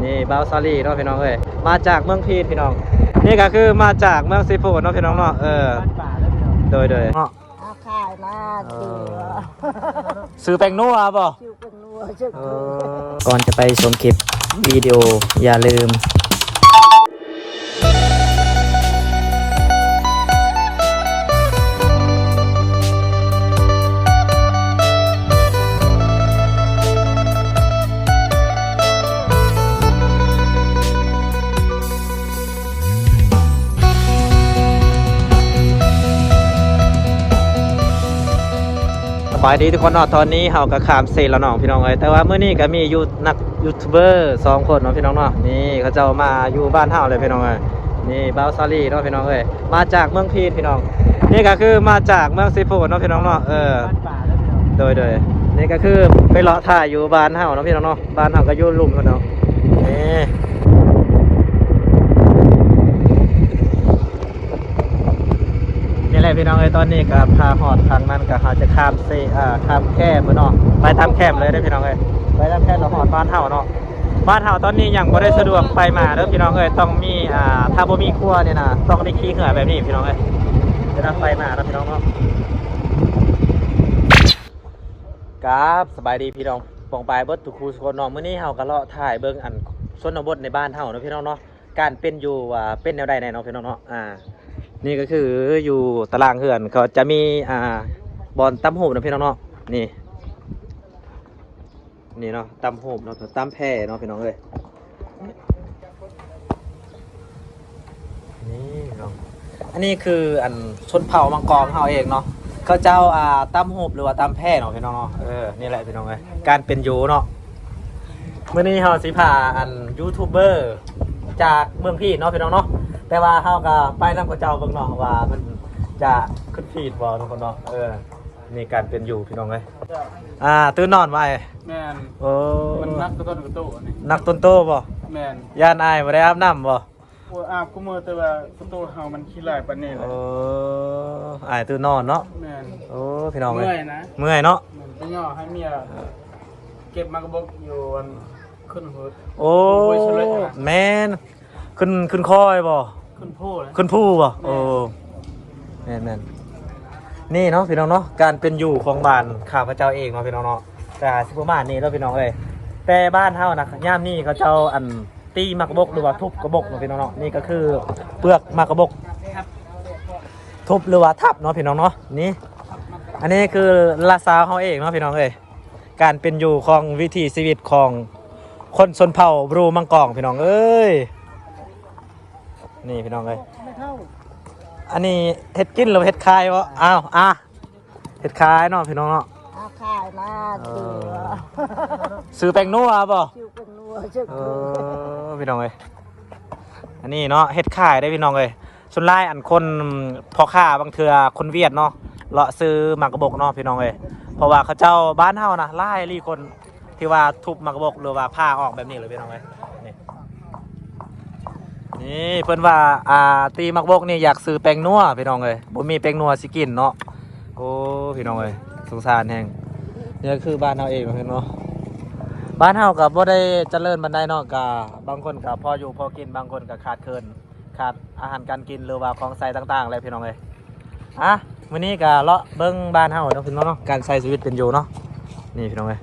นี่บาวซาลีเนาะพี่น้องเอ้ยมาจากเมืองพีนพี่น้องนี่ก็คือมาจากเมืองซีฟู้ดเนาะพี่น้องเนาะโดยเนาะขายมาซื้อแป้งนัวป่ะก่อนจะไปชมคลิปวิดีโออย่าลืมสบายดีทุกคนเนาะตอนนี้เฮาก็ข้ามเซแล้วน้องพี่น้องเอ้ยแต่ว่ามื้อนี้ก็มีนักยูทูบเบอร์2คนเนาะพี่น้องเนาะนี่เขาเจ้ามาอยู่บ้านเฮาเลยพี่น้องเอ้ยนี่บาวซาลีเนาะพี่น้องเอ้ยมาจากเมืองพีนพี่น้องนี่ก็คือมาจากเมืองซีฟู้ดเนาะพี่น้องเนาะโดยนี่ก็คือไปเลาะถ่ายอยู่บ้านเฮาเนาะพี่น้องเนาะบ้านเฮาก็อยู่ลุ่มเพิ่นเนาะนี่แหละพี่น้องเอ้ยตอนนี้ก็พาหอดทางนั้นก็เขาจะข้ามข้ามแคบเนาะไปตามแคบเลยได้พี่น้องเอ้ยไปตามแคบเราหอดบ้านเฮาเนาะบ้านเฮาตอนนี้ยังบ่ได้สะดวกไปมาเด้อพี่น้องเอ้ยต้องมีถ้าบ่มีครัวเนี่ยนะต้องได้ขี่เหือแบบนี้พี่น้องเอ้ยจะได้ไปมาแล้วพี่น้องเนาะครับสบายดีพี่น้องปองปลายเบิดทุกคู่ทุกคนเนาะมื้อนี้เฮาก็เลาะถ่ายเบิ่งอันชนบทในบ้านเฮาเนาะพี่น้องเนาะการเป็นอยู่เป็นแนวใดแน่เนาะพี่น้องเนาะนี่ก็คืออยู่ตารางเหือนเขาจะมีบอลตั้มหูบนะพี่น้องเนาะนี่เนาะตั้มหูบเนาะตั้มแพร่เนาะพี่น้องเลยนี่เนาะอันนี้คืออันชนเผ่ามังกรเขาเองเนาะเขาเจ้าตั้มหูบหรือว่าตั้มแพร่เนาะพี่น้องเนาะนี่แหละพี่น้องเลยการเป็นอยู่เนาะเมื่อนี้เขาสิพาอันยูทูบเบอร์จากเมืองพีนเนาะพี่น้องเนาะแต่ว่าเขาก็ไปนำกับเจ้าเบิ่งเนาะว่ามันจะขึ้นฟีดบ่ทุกคนเนาะนี่การเป็นอยู่พี่น้องเลยตื่นนอนไว้แมนโอ้มันนักต้นกระโตนี่นักต้นโตบ่แมนย่านอายบ่ได้อาบน้ำบ่โอ้อาบกูมือแต่ว่ากระโตเฮามันขี้ลายปานนี้แหละอายตื่นนอนเนาะแมนโอ้พี่น้องเอ้ยเมื่อยนะเมื่อยเนาะไปย่อให้เมียเก็บมากระบอกอยู่อันขึ้นหัวโอ้แม่นขึ้นคอยบ่ขึ้นผู้เลยขึ้นผู้บ่โอ้แม่นนี่เนาะพี่น้องเนาะการเป็นอยู่ของบ้านข้าพเจ้าเองเนาะพี่น้องเนาะแต่สิประมาณนี้เนาะพี่น้องเอ้ยแต่บ้านเฮานะย่ามนี่เขาเจ้าอันตีมักกระบกหรือว่าทุบกระบกเนาะพี่น้องเนาะนี่ก็คือเปลือกมักกระบกทุบหรือว่าทับเนาะพี่น้องเนาะนี่อันนี้คือลาซาเฮาเองเนาะพี่น้องเอ้ยการเป็นอยู่ของวิถีชีวิตของคนชนเผ่าบรูมังกรพี่น้องเอ้ยนี่พี่น้องเอ้ยอันนี้เห็ดกินหรือเห็ดคายวะอ้าวเห็ดคายเนาะพี่น้องเนาะขายมาซื้อแป้งนัวป่ะพี่น้องเอ้ยอันนี้เนาะเห็ดคายได้พี่น้องเอ้ยส่วนไล่อันคนพอค้าบางเทือคนเวียดเนาะเลาะซื้อหมากกระบอกเนาะพี่น้องเอ้ยเพราะว่าเขาเจ้าบ้านเฮานะไล่รีคนที่ว่าทุบหมากกระบอกหรือว่าผ้าออกแบบนี้เลยพี่น้องเอ้ยนี่เพิ่นว่าตีมักบกนี่อยากซื้อแป้งนัวพี่น้องเอ้ยบ่มีแป้งนัวสิกินเนาะโอ้พี่น้องเอ้ยสงสารแฮงนี่คือบ้านเฮาเองเนาะบ้านเฮาก็บ่ได้เจริญปานใดเนาะก็บางคนก็พออยู่พอกินบางคนก็ขาดเคินขาดอาหารการกินหรือว่าของใช้ต่างๆอะไรพี่น้องเอ้ยมื้อนี้ก็เลาะเบิ่งบ้านเฮาเนาะพี่น้องเนาะการใช้ชีวิตเป็นอยู่เนาะนี่พี่น้องเอ้ย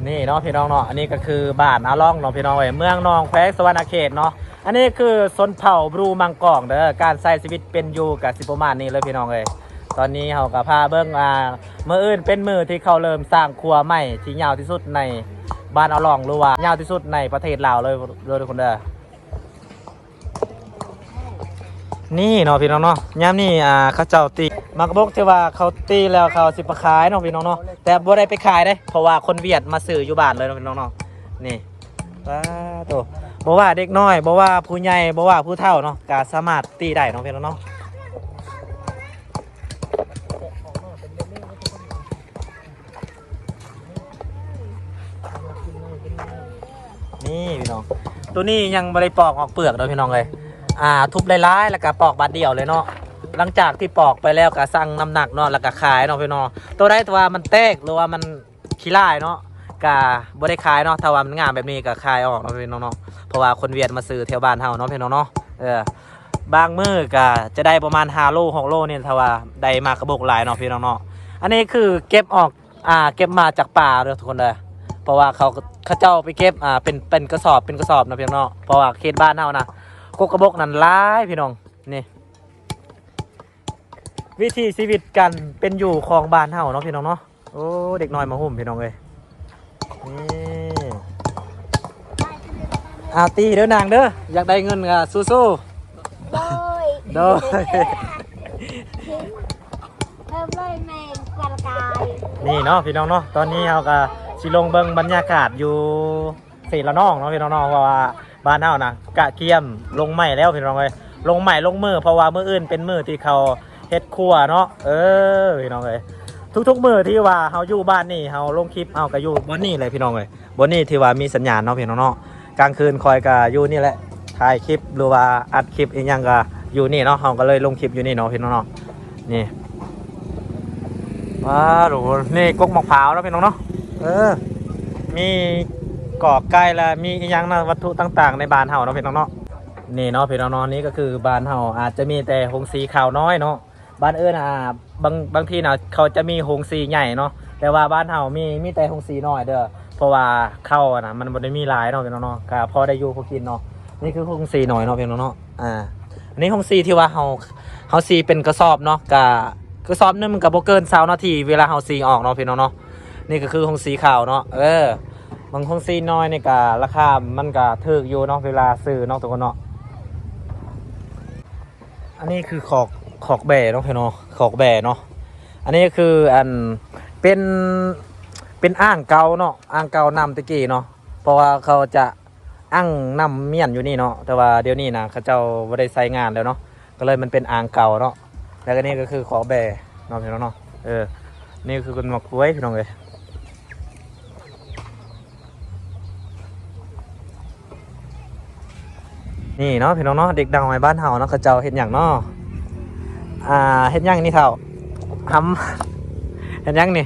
นี่เนาะพี่น้องเนาะอันนี้ก็คือบ้านอาล่องเนาะพี่น้องเอ้ยเมืองนองแควสวรรณเขตเนาะอันนี้คือชนเผ่าบรูมังกรเด้อการใช้ชีวิตเป็นอยู่กับสิประมาณนี้เลยพี่น้องเอ้ยตอนนี้เฮาก็พาเบิ่งมื้ออื่นเป็นมื้อที่เขาเริ่มสร้างครัวใหม่ที่ยาวที่สุดในบ้านอาล่องหรือว่ายาวที่สุดในประเทศลาวเลยทุกคนเด้อนี่เนาะพี่น้องเนาะยามนี้เขาเจ้าตีมักบกที่ว่าเขาตีแล้วเขาสิไปขายเนาะพี่น้องเนาะแต่บ่ได้ไปขายได้เพราะว่าคนเวียดมาซื้ออยู่บ้านเลยเนาะพี่น้องเนาะนี่ตัวบ่ว่าเด็กน้อยบ่ว่าผู้ใหญ่บ่ว่าผู้เฒ่าเนาะก็สามารถตีได้เนาะพี่น้องเนาะนี่พี่น้องตัวนี้ยังบ่ได้ปอกออกเปลือกเนาะพี่น้องเลยทุบหลายๆแล้วก็ปอกบาดเดียวเลยเนาะ หลังจากที่ปอกไปแล้วก็สั่งน้ำหนักเนาะแล้วก็ขายเนาะพี่น้องตัวได้ตัวมันแตกหรือว่ามันขี้ร้ายเนาะก็บ่ได้ขายเนาะถ้าว่ามันงามแบบนี้ก็ขายออกเนาะพี่น้องเนาะเพราะว่าคนเวียดมาซื้อแถวบ้านเฮาเนาะพี่น้องเนาะบางมื้อก็จะได้ประมาณ5โล6โลนี่ถ้าว่าได้มากระบอกหลายเนาะพี่น้องเนาะอันนี้คือเก็บออกเก็บมาจากป่าเด้อทุกคนเด้อเพราะว่าเขาเจ้าไปเก็บเป็นกระสอบนะพี่น้องเนาะเพราะว่าเขตบ้านเฮานะกกกระบอกนั้นหลายพี่น้องนี่วิธีชีวิตกันเป็นอยู่ของบ้านเฮาเนาะพี่น้องเนาะโอ้เด็กน้อยมาหุ่มพี่น้องเลยนี่ตีเด้อนางเด้ออยากได้เงินก็สู้ โดย ๆโดย เพิ่มเลยแมงกระกาย นี่เนาะพี่น้องเนาะตอนนี้เราก็สิลงเบิ่งบรรยากาศอยู่สีละน้องเนาะพี่น้องเนาะเพราะว่าบ้านเฮานะกะเกียมลงใหม่แล้วพี่น้องเลยลงใหม่ลงมือเพราะว่ามื้ออื่นเป็นมื้อที่เขาเฮ็ดครัวเนาะพี่น้องเลยทุกๆมื้อที่ว่าเฮาอยู่บ้านนี่เฮาลงคลิปเฮาก็อยู่บนนี่เลยพี่น้องเลยบนนี่ที่ว่ามีสัญญาณเนาะพี่น้องเนาะกลางคืนคอยก็อยู่นี่แหละถ่ายคลิปหรือว่าอัดคลิปอีกอย่างก็อยู่นี่เนาะเฮาก็เลยลงคลิปอยู่นี่เนาะพี่น้องเนาะนี่ว้าโหนี่กกมะพร้าวเนาะพี่น้องเนาะมีกอกไก่และมีอีกอย่างนะวัตถุต่างๆในบ้านเฮาเนาะพี่น้องเนาะนี่เนาะพี่น้องเนาะนี่ก็คือบ้านเฮาอาจจะมีแต่โฮงสีขาวน้อยเนาะบ้านอื่นบางทีนะเขาจะมีโฮงสีใหญ่เนาะแต่ว่าบ้านเฮามีแต่โฮงสีน้อยเด้อเพราะว่าเข้านะมันบ่ได้มีหลายเนาะพี่น้องเนาะก็พอได้อยู่พอกินเนาะนี่คือโฮงสีน้อยเนาะพี่น้องเนาะอันนี้โฮงสีที่ว่าเฮาสีเป็นกระสอบเนาะกระสอบนึงมันก็บ่เกิน20นาทีเวลาเฮาสีออกเนาะพี่น้องเนาะนี่ก็คือโฮงสีขาวเนาะบางโฮงสีน้อยนี่ก็ราคามันก็ถูกอยู่เนาะเวลาซื้อเนาะทุกคนเนาะอันนี้คือขอกแบ่เนาะพี่น้องขอกแบ่เนาะอันนี้คือเป็นอ่างเก่าเนาะอ่างเก่านำตะกี้เนาะเพราะว่าเขาจะอ่างนำเมียนอยู่นี่เนาะแต่ว่าเดี๋ยวนี้นะเขาเจ้าไม่ได้ใช้งานแล้วเนาะก็เลยมันเป็นอ่างเก่าเนาะแล้วก็นี่ก็คือขอกแบ่เนาะพี่น้องเนาะนี่คือเป็นมะกล้วยพี่น้องเลยนี่เนาะพี่น้องเนาะเด็กดังในบ้านเฮาเนาะเขาเจ้าเห็นอย่างเนาะเห็นอย่างนี่เท่าเห็นอย่างนี่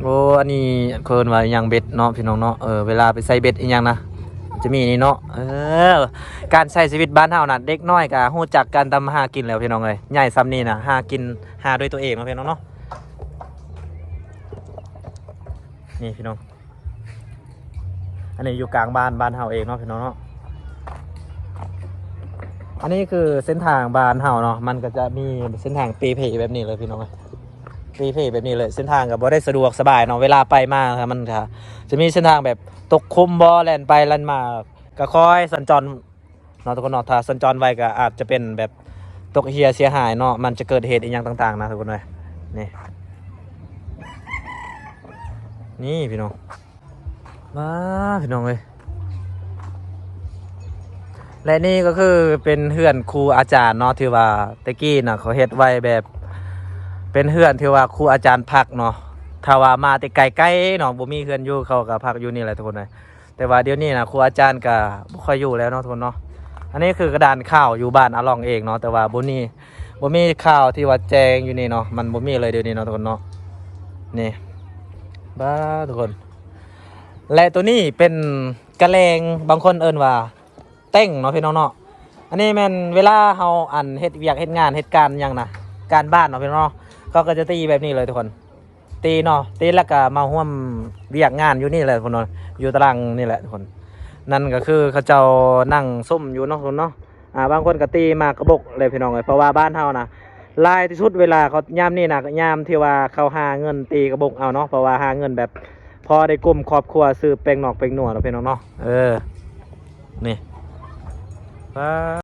โอ้อันนี้เคินว่าอย่างเบ็ดเนาะพี่น้องเนาะเวลาไปใส่เบ็ดอีกอย่างนะจะมีนี่เนาะการใช้ชีวิตบ้านเฮาน่ะเด็กน้อยก็ฮู้จักการทำหากินแล้วพี่น้องเอ้ยใหญ่ซ้ำนี่น่ะหากินหาด้วยตัวเองเนาะพี่น้องเนาะนี่พี่น้องอันนี้อยู่กลางบ้านเฮาเองเนาะพี่น้องเนาะอันนี้คือเส้นทางบ้านเฮาเนาะมันก็จะมีเส้นทางปีเพแบบนี้เลยพี่น้องปีเพแบบนี้เลยเส้นทางก็บ่ได้สะดวกสบายเนาะเวลาไปมาครับมันจะมีเส้นทางแบบตกคุมบ่แล่นไปแล่นมาก็คอยสัญจรเนาะทุกคนเนาะถ้าสัญจรไวก็อาจจะเป็นแบบตกเหียเสียหายเนาะมันจะเกิดเหตุอีกอย่างต่างๆนะทุกคนเลยนี่พี่น้องมาพี่น้องเลยและนี่ก็คือเป็นเฮือนครูอาจารย์เนาะที่ว่าตะกี้น่ะเขาเฮ็ดไว้แบบเป็นเฮือนที่ว่าครูอาจารย์พักเนาะถ้าว่ามาแต่ไกลๆเนาะบ่มีเฮือนอยู่เขาก็พักอยู่นี่แหละทุกคนเลยแต่ว่าเดี๋ยวนี้น่ะครูอาจารย์ก็บ่ค่อยอยู่แล้วเนาะทุกคนเนาะอันนี้คือกระดานข้าวอยู่บ้านอาลองเองเนาะแต่ว่าบ่มีข้าวที่ว่าแจงอยู่นี่เนาะมันบ่มีเลยเดี๋ยวนี้เนาะทุกคนเนาะนี่บ้าทุกคนและตัวนี้เป็นกระแลงบางคนเอิ้นว่าเต้งเนาะพี่น้องเนาะอันนี้แม่นเวลาเฮาเฮ็ดเวียกเฮ็ดงานเฮ็ดการหยังนะการบ้านเนาะพี่น้องเนาะเขาก็จะตีแบบนี้เลยทุกคนตีเนาะตีแล้วก็มาร่วมเวียกงานอยู่นี่แหละทุกคนเนาะอยู่ตารางนี่แหละทุกคนนั่นก็คือเขาเจ้านั่งซุ่มอยู่เนาะทุกคนเนาะบางคนก็ตีมากระบอกเลยพี่น้องเลยเพราะว่าบ้านเฮานะลายที่สุดเวลาเขายามนี่นะยามที่ว่าเขาหาเงินตีกระบอกเอาเนาะเพราะว่าหาเงินแบบพอได้กลุ่มครอบครัวซื้อแป้งนอกแป้งนัวเนาะพี่น้องเนาะนี่